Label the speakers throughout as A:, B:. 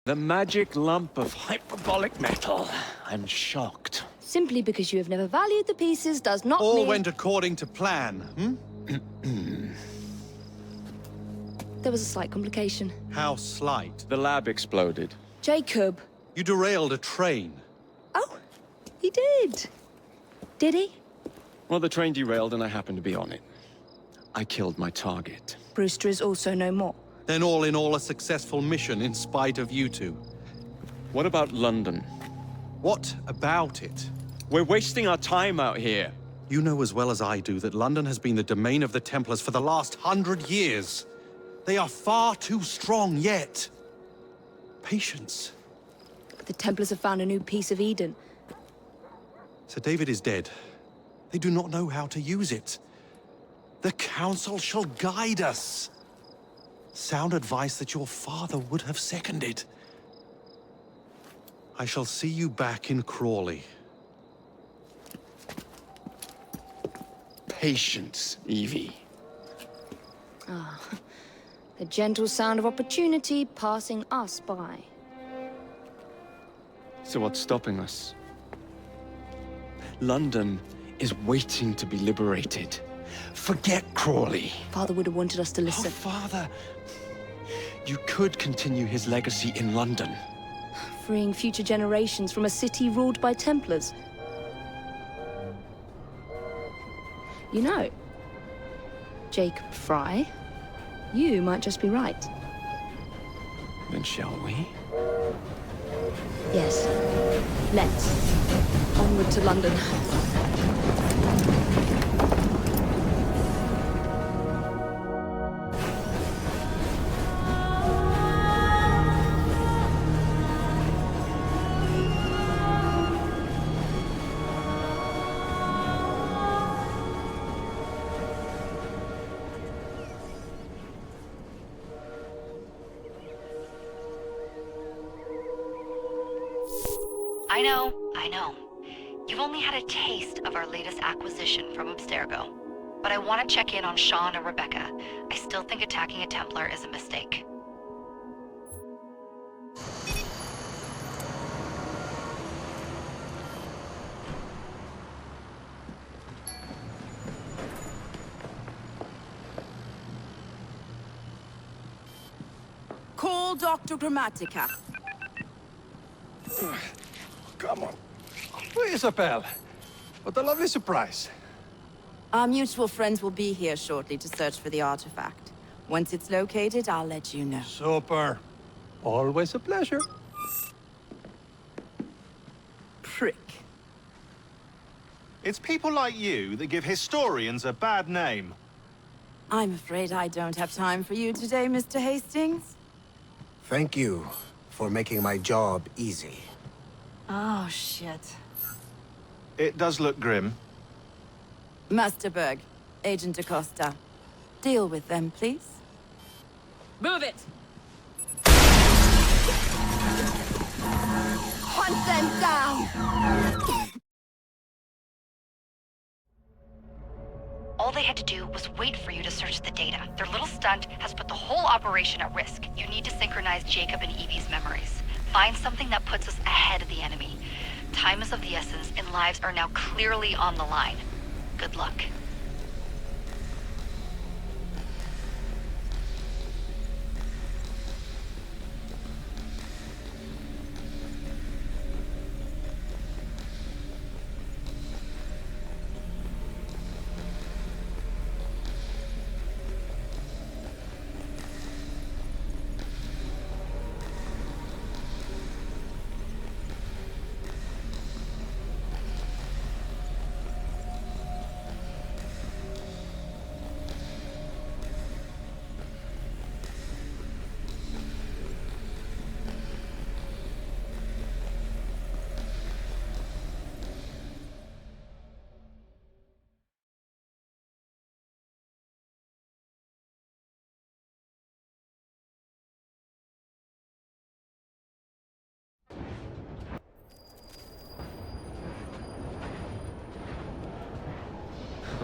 A: The magic lump of hyperbolic metal. I'm shocked.
B: Simply because you have never valued the pieces does not mean...
C: All went according to plan,
B: There was a slight complication.
C: How slight.
A: The lab exploded.
B: Jacob.
C: You derailed a train.
B: Oh, he did. Did he?
A: Well, the train derailed and I happened to be on it. I killed my target.
B: Brewster is also no more.
C: Then all in all a successful mission in spite of you two.
A: What about London?
C: What about it?
A: We're wasting our time out here.
C: You know as well as I do that London has been the domain of the Templars for the last 100 years. They are far too strong yet. Patience.
B: But the Templars have found a new piece of Eden.
C: Sir David is dead. They do not know how to use it. The Council shall guide us. Sound advice that your father would have seconded. I shall see you back in Crawley.
A: Patience, Evie.
B: Ah, the gentle sound of opportunity passing us by.
A: So what's stopping us? London is waiting to be liberated. Forget Crawley.
B: Father would have wanted us to listen.
A: Oh, Father. You could continue his legacy in London.
B: Freeing future generations from a city ruled by Templars. You know, Jacob Fry, you might just be right.
A: Then shall we?
B: Yes. Let's. Onward to London.
D: I know. You've only had a taste of our latest acquisition from Abstergo. But I want to check in on Sean and Rebecca. I still think attacking a Templar is a mistake.
E: Call Dr. Grammatica.
F: Come on. Isabel. What a lovely surprise.
E: Our mutual friends will be here shortly to search for the artifact. Once it's located, I'll let you know.
F: Super. Always a pleasure.
E: Prick.
G: It's people like you that give historians a bad name.
E: I'm afraid I don't have time for you today, Mr. Hastings.
H: Thank you for making my job easy.
E: Oh, shit.
G: It does look grim.
E: Master Berg, Agent Acosta. Deal with them, please. Move it! Hunt them down!
D: All they had to do was wait for you to search the data. Their little stunt has put the whole operation at risk. You need to synchronize Jacob and Evie's memories. Find something that puts us ahead of the enemy. Time is of the essence, and lives are now clearly on the line. Good luck.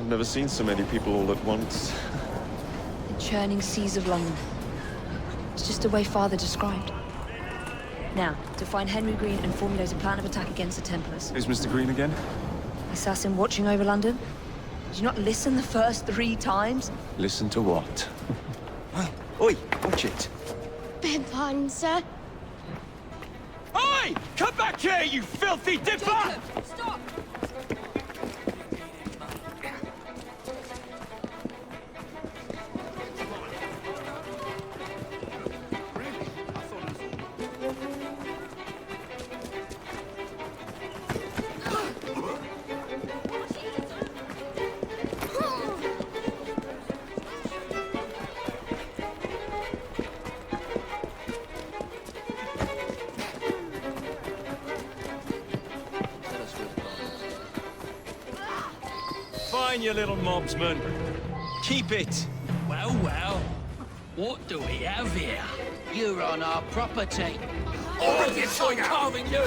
A: I've never seen so many people all at once.
B: The churning seas of London. It's just the way Father described. Now, to find Henry Green and formulate a plan of attack against the Templars.
A: Who's Mr. Green again?
B: Assassin watching over London? Did you not listen the first 3 times?
A: Listen to what? Oi, watch it.
I: Beg pardon, sir.
A: Oi! Come back here, you filthy dipper!
B: Jacob, stop!
A: Fine, you little mobsman. Keep it.
J: Well, well. What do we have here? You're on our property. Oh, yes, I'm carving you!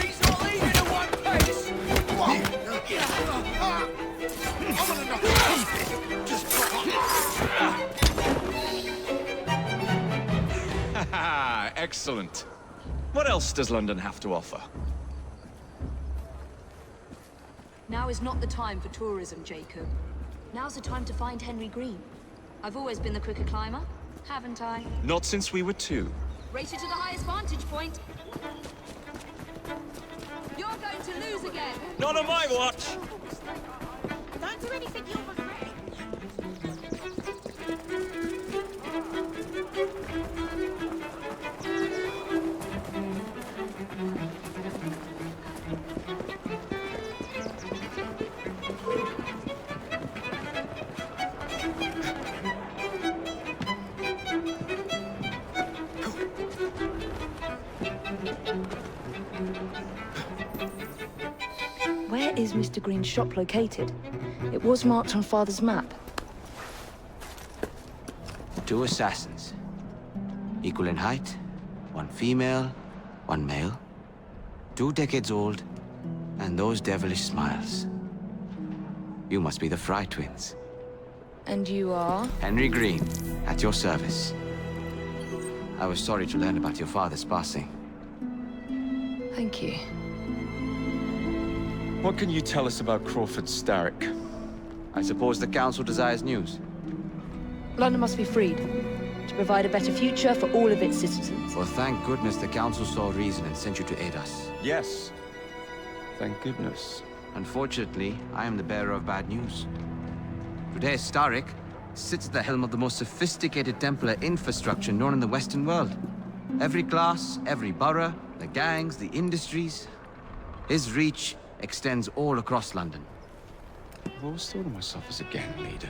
J: He's all leaving in one piece!
A: Excellent. What else does London have to offer?
B: Now is not the time for tourism, Jacob. Now's the time to find Henry Green. I've always been the quicker climber, haven't I?
A: Not since we were 2.
B: Race you to the highest vantage point. You're going to lose again.
A: Not on my watch!
I: Don't do anything you'll regret.
B: Where is Mr. Green's shop located? It was marked on Father's map.
K: 2 assassins. Equal in height, 1 female, 1 male. 2 decades old, and those devilish smiles. You must be the Fry twins.
B: And you are?
K: Henry Green, at your service. I was sorry to learn about your father's passing.
B: Thank you.
A: What can you tell us about Crawford Starrick?
K: I suppose the Council desires news.
B: London must be freed, to provide a better future for all of its citizens.
K: Well, thank goodness the Council saw reason and sent you to aid us.
A: Yes. Thank goodness.
K: Unfortunately, I am the bearer of bad news. Today, Starrick sits at the helm of the most sophisticated Templar infrastructure known in the Western world. Every class, every borough, the gangs, the industries. His reach extends all across London.
A: I've always thought of myself as a gang leader.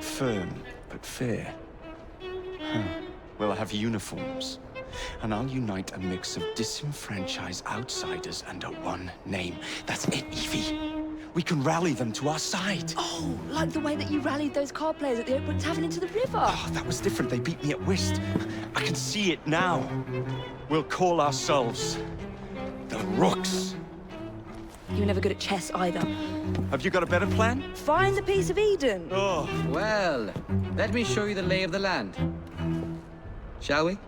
A: Firm, but fair. Huh. Well, I have uniforms. And I'll unite a mix of disenfranchised outsiders under one name. That's it, Evie. We can rally them to our side.
B: Oh, like the way that you rallied those card players at the Oakwood Tavern into the river.
A: Oh, that was different. They beat me at whist. I can see it now. We'll call ourselves the Rooks.
B: You were never good at chess either.
A: Have you got a better plan?
B: Find the piece of Eden.
A: Oh.
K: Well, let me show you the lay of the land. Shall we?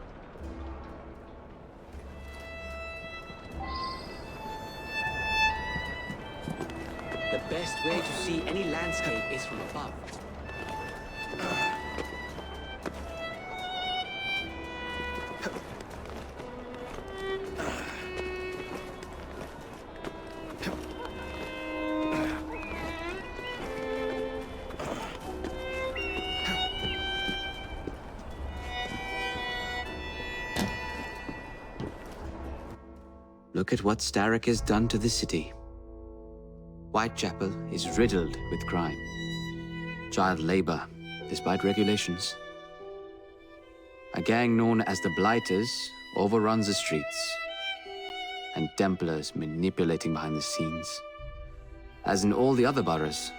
K: The best way to see any landscape is from above. Look at what Starrick has done to the city. Whitechapel is riddled with crime. Child labor, despite regulations. A gang known as the Blighters overruns the streets. And Templars manipulating behind the scenes. As in all the other boroughs,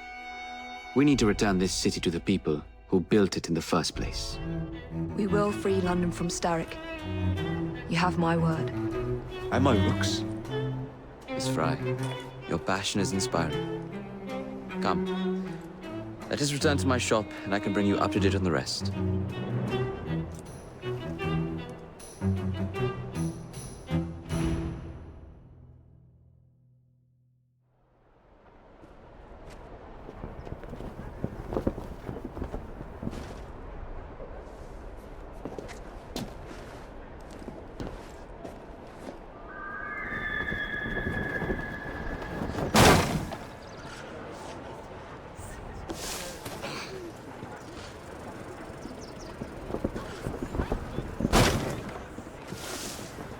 K: we need to return this city to the people who built it in the first place.
B: We will free London from Starrick. You have my word.
A: And my Rooks.
K: Miss Fry, your passion is inspiring. Come, Let us return to my shop, and I can bring you up to date on the rest.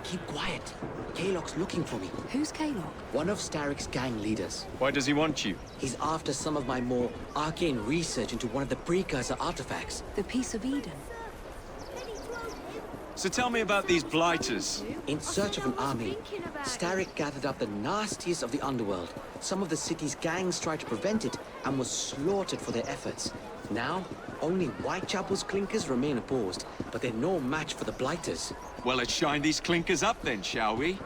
L: Keep quiet. Kalok's looking for me.
B: Who's Kalok?
L: One of Starrick's gang leaders.
A: Why does he want you?
L: He's after some of my more arcane research into one of the precursor artifacts.
B: The Piece of Eden.
A: So tell me about these blighters.
L: In search of an army, Starrick gathered up the nastiest of the underworld. Some of the city's gangs tried to prevent it and was slaughtered for their efforts. Now, only Whitechapel's clinkers remain opposed, but they're no match for the blighters.
A: Well, let's shine these clinkers up then, shall we?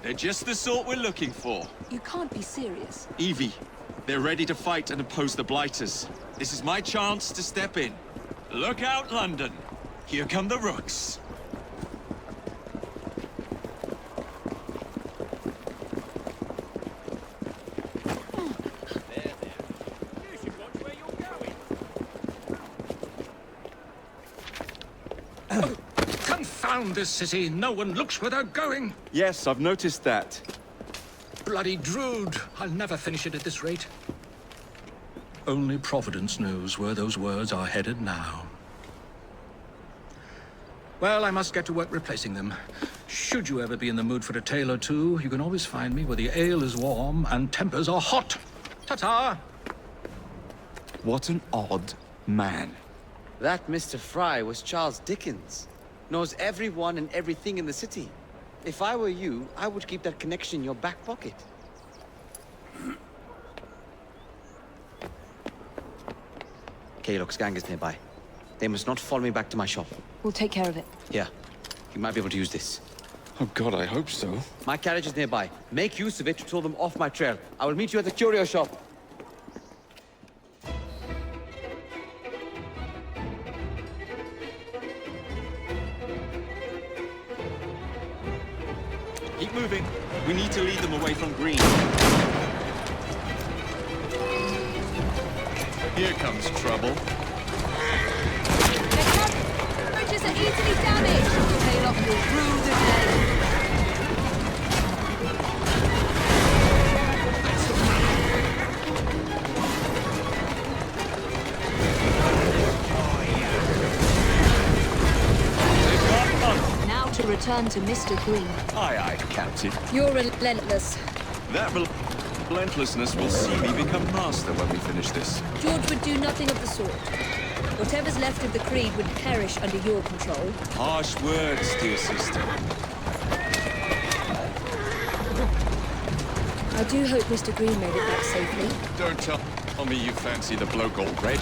A: They're just the sort we're looking for.
B: You can't be serious.
A: Evie, they're ready to fight and oppose the blighters. This is my chance to step in. Look out, London. Here come the rooks.
J: Confound this city. No one looks where they're going.
A: Yes, I've noticed that.
J: Bloody Drood. I'll never finish it at this rate. Only Providence knows where those words are headed now. Well, I must get to work replacing them. Should you ever be in the mood for a tale or two, you can always find me where the ale is warm and tempers are hot. Ta-ta!
A: What an odd man.
K: That Mr. Fry was Charles Dickens. Knows everyone and everything in the city. If I were you, I would keep that connection in your back pocket. Kalok's gang is nearby. They must not follow me back to my shop.
B: We'll take care of it.
K: Yeah, you might be able to use this.
A: Oh God, I hope so.
K: My carriage is nearby. Make use of it to throw them off my trail. I will meet you at the curio shop.
A: Keep moving. We need to lead them away from green. Here comes trouble.
B: Bridges are easily damaged. Kalok will rule the day. Now to return to Mr. Green.
A: Aye, aye, Captain.
B: You're relentless.
A: That relentlessness will see me become master when we finish this.
B: George would do nothing of the sort. Whatever's left of the Creed would perish under your control.
A: Harsh words, dear sister.
B: I do hope Mr. Green made it back safely.
A: Don't tell me you fancy the bloke all red.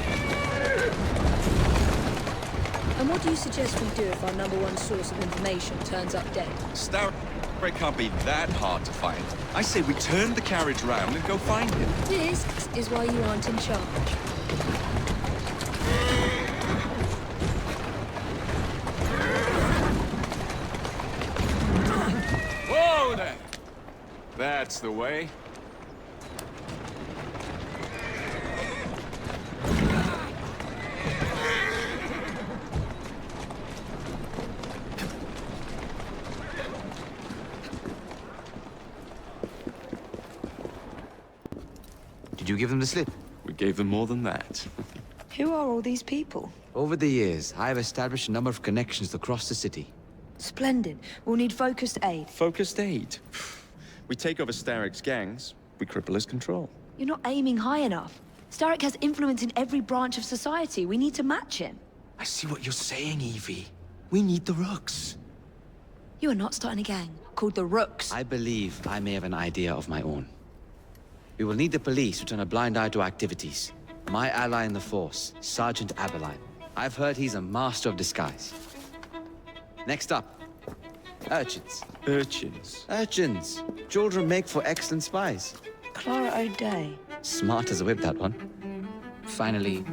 B: And what do you suggest we do if our #1 source of information turns up dead?
A: Starrick can't be that hard to find. I say we turn the carriage round and go find him.
B: This is why you aren't in charge.
A: Whoa there! That's the way.
K: Did you give them the slip?
A: We gave them more than that.
B: Who are all these people?
K: Over the years, I have established a number of connections across the city.
B: Splendid. We'll need focused aid.
A: Focused aid. We take over Starrick's gangs, we cripple his control.
B: You're not aiming high enough. Starrick has influence in every branch of society. We need to match him.
C: I see what you're saying, Evie. We need the rooks.
B: You are not starting a gang called the Rooks.
K: I believe I may have an idea of my own. We will need the police to turn a blind eye to activities. My ally in the force, Sergeant Aberline. I've heard he's a master of disguise. Next up, urchins.
A: Urchins?
K: Urchins. Children make for excellent spies.
B: Clara O'Day.
K: Smart as a whip, that one. Finally,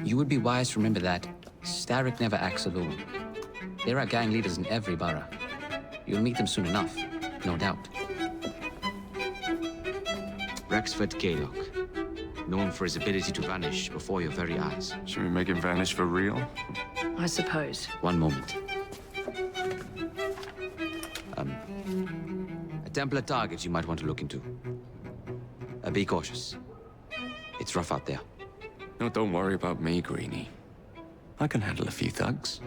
K: you would be wise to remember that Starrick never acts alone. There are gang leaders in every borough. You'll meet them soon enough, no doubt.
M: Rexford Kaylock, known for his ability to vanish before your very eyes.
A: Should we make him vanish for real?
B: I suppose.
K: One moment. A Templar target you might want to look into. Be cautious. It's rough out there.
A: No, don't worry about me, Greenie. I can handle a few thugs.